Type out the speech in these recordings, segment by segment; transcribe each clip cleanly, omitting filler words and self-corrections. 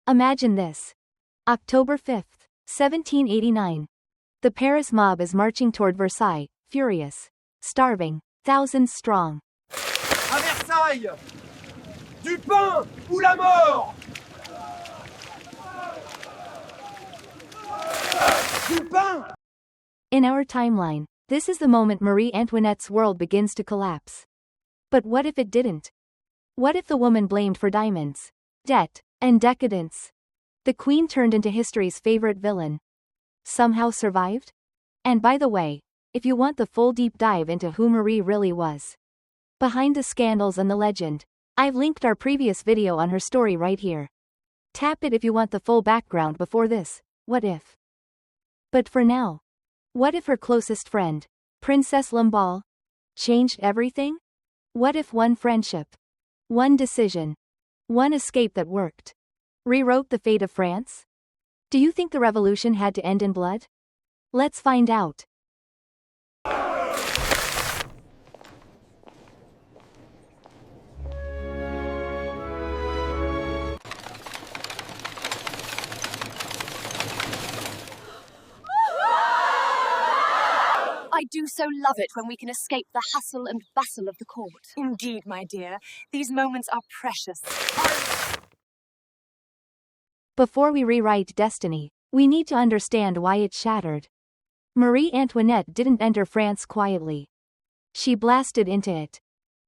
Imagine this. October 5th, 1789. The Paris mob is marching toward Versailles, furious, starving, thousands strong. À Versailles, du pain ou la mort. Du pain. In our timeline, this is the moment Marie Antoinette's world begins to collapse. But what if it didn't? What if the woman blamed for diamonds, debt, and decadence, the queen turned into history's favorite villain, somehow survived? And by the way, if you want the full deep dive into who Marie really was, behind the scandals and the legend, I've linked our previous video on her story right here. Tap it if you want the full background before this, what if? But for now, what if her closest friend, Princess Lamballe, changed everything? What if one friendship, one decision, one escape that worked, rewrote the fate of France? Do you think the revolution had to end in blood? Let's find out. I do so love it when we can escape the hustle and bustle of the court. Indeed, my dear. These moments are precious. Before we rewrite destiny, we need to understand why it shattered. Marie Antoinette didn't enter France quietly. She blasted into it.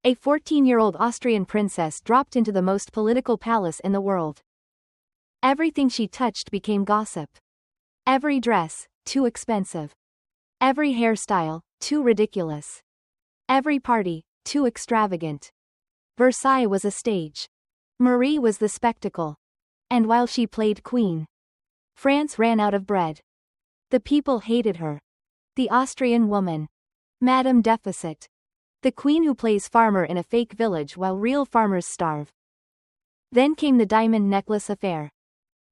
A 14-year-old Austrian princess dropped into the most political palace in the world. Everything she touched became gossip. Every dress, too expensive. Every hairstyle, too ridiculous. Every party, too extravagant. Versailles was a stage. Marie was the spectacle. And while she played queen, France ran out of bread. The people hated her. The Austrian woman, Madame Deficit. The queen who plays farmer in a fake village while real farmers starve. Then came the diamond necklace affair.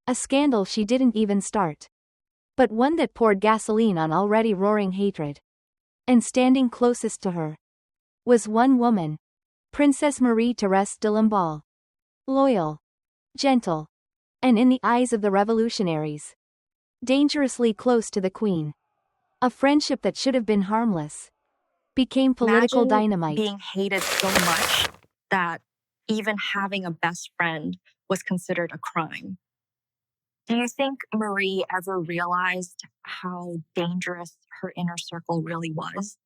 A scandal she didn't even start, but one that poured gasoline on already roaring hatred. And standing closest to her was one woman, Princess Marie Thérèse de Lamballe. Loyal, gentle, and in the eyes of the revolutionaries, dangerously close to the queen. A friendship that should have been harmless became political Imagine dynamite. being hated so much that even having a best friend was considered a crime. Do you think Marie ever realized how dangerous her inner circle really was?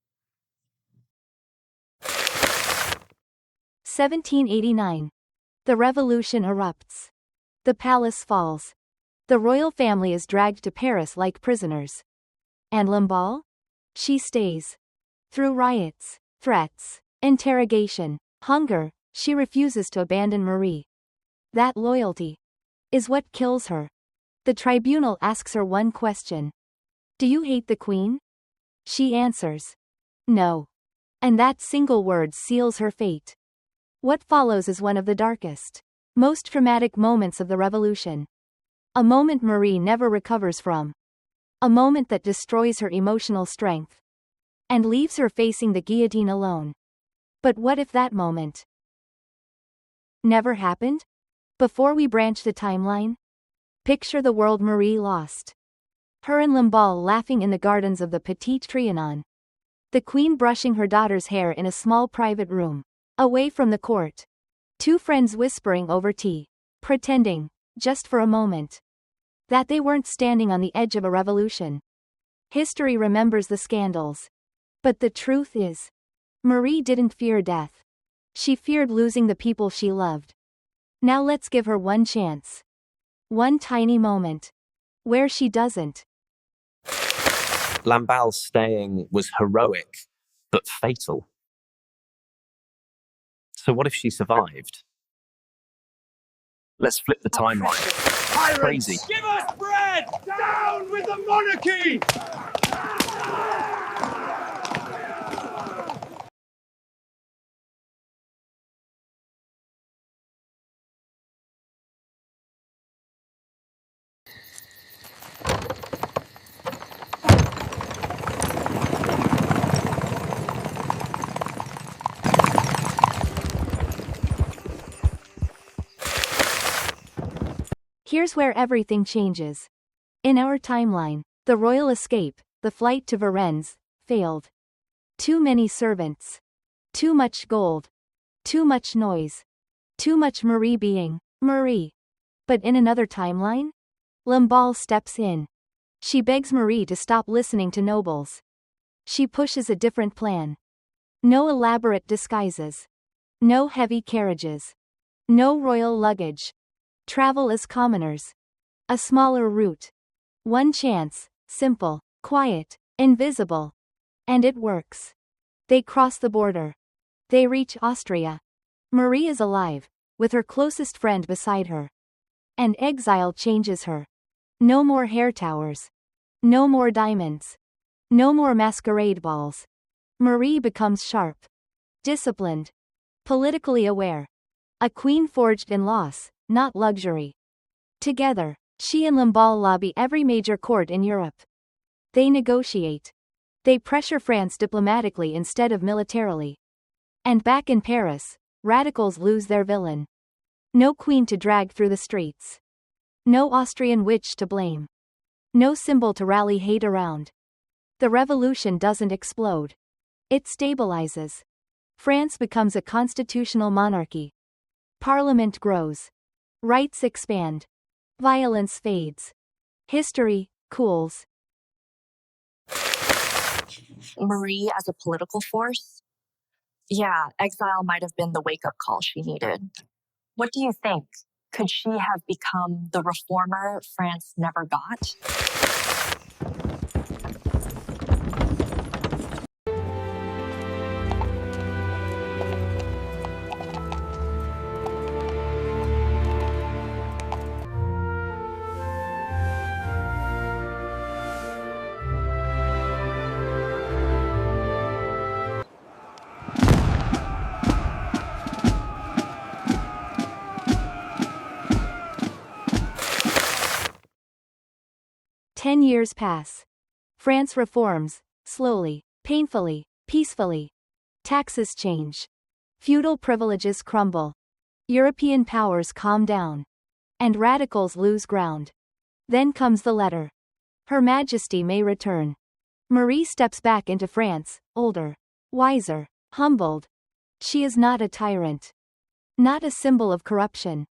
1789. The revolution erupts. The palace falls. The royal family is dragged to Paris like prisoners. And Lamballe? She stays. Through riots, threats, interrogation, hunger, she refuses to abandon Marie. That loyalty is what kills her. The tribunal asks her one question. Do you hate the queen? She answers, no. And that single word seals her fate. What follows is one of the darkest, most traumatic moments of the revolution. A moment Marie never recovers from. A moment that destroys her emotional strength and leaves her facing the guillotine alone. But what if that moment never happened? Before we branch the timeline, picture the world Marie lost. Her and Lamballe laughing in the gardens of the Petit Trianon. The queen brushing her daughter's hair in a small private room, away from the court. Two friends whispering over tea, pretending, just for a moment, that they weren't standing on the edge of a revolution. History remembers the scandals. But the truth is, Marie didn't fear death. She feared losing the people she loved. Now let's give her one chance. One tiny moment. Where she doesn't. Lamballe's staying was heroic, but fatal. So what if she survived? Let's flip the timeline. Pirates, Crazy. give us bread! Down with the monarchy! Here's where everything changes. In our timeline, the royal escape, the flight to Varennes, failed. Too many servants. Too much gold. Too much noise. Too much Marie being Marie. But in another timeline? Lamballe steps in. She begs Marie to stop listening to nobles. She pushes a different plan. No elaborate disguises. No heavy carriages. No royal luggage. Travel as commoners. A smaller route. One chance, simple, quiet, invisible. And it works. They cross the border. They reach Austria. Marie is alive, with her closest friend beside her. And exile changes her. No more hair towers. No more diamonds. No more masquerade balls. Marie becomes sharp. Disciplined. Politically aware. A queen forged in loss, not luxury. Together, she and Lamballe lobby every major court in Europe. They negotiate. They pressure France diplomatically instead of militarily. And back in Paris, radicals lose their villain. No queen to drag through the streets. No Austrian witch to blame. No symbol to rally hate around. The revolution doesn't explode. It stabilizes. France becomes a constitutional monarchy. Parliament grows. Rights expand. Violence fades. History cools. Marie as a political force? Yeah, exile might have been the wake-up call she needed. What do you think? Could she have become the reformer France never got? Ten years pass. France reforms, slowly, painfully, peacefully. Taxes change. Feudal privileges crumble. European powers calm down. And radicals lose ground. Then comes the letter. Her Majesty may return. Marie steps back into France, older, wiser, humbled. She is not a tyrant. Not a symbol of corruption.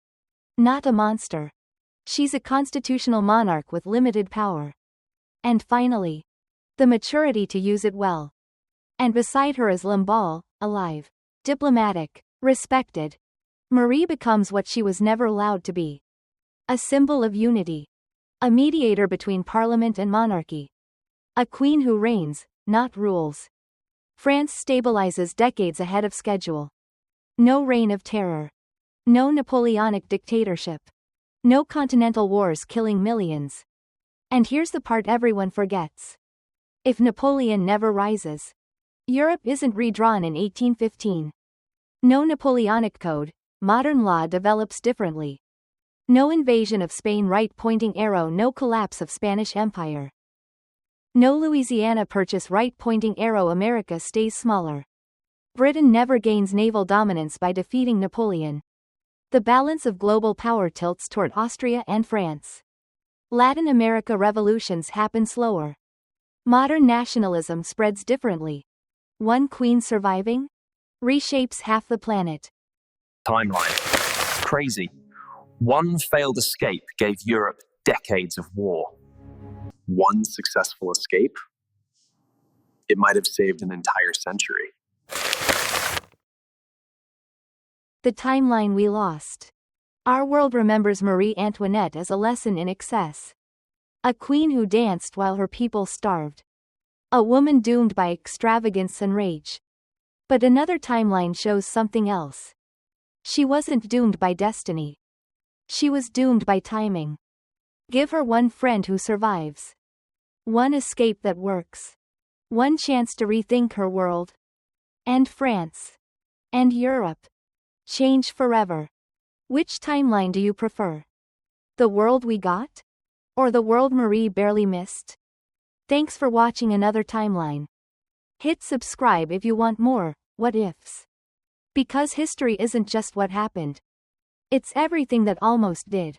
Not a monster. She's a constitutional monarch with limited power. And finally, the maturity to use it well. And beside her is Lamballe, alive, diplomatic, respected. Marie becomes what she was never allowed to be. A symbol of unity. A mediator between parliament and monarchy. A queen who reigns, not rules. France stabilizes decades ahead of schedule. No reign of terror. No Napoleonic dictatorship. No continental wars killing millions. And here's the part everyone forgets. If Napoleon never rises, Europe isn't redrawn in 1815. No Napoleonic code, modern law develops differently. No invasion of Spain, right-pointing arrow, no collapse of Spanish Empire. No Louisiana Purchase, right-pointing arrow, America stays smaller. Britain never gains naval dominance by defeating Napoleon. The balance of global power tilts toward Austria and France. Latin America revolutions happen slower. Modern nationalism spreads differently. One queen surviving reshapes half the planet. Timeline. It's crazy. One failed escape gave Europe decades of war. One successful escape, it might have saved an entire century. The timeline we lost. Our world remembers Marie Antoinette as a lesson in excess. A queen who danced while her people starved. A woman doomed by extravagance and rage. But another timeline shows something else. She wasn't doomed by destiny. She was doomed by timing. Give her one friend who survives. One escape that works. One chance to rethink her world. And France. And Europe. Change forever. Which timeline do you prefer? The world we got? Or the world Marie barely missed? Thanks for watching another timeline. Hit subscribe if you want more what ifs. Because history isn't just what happened. It's everything that almost did.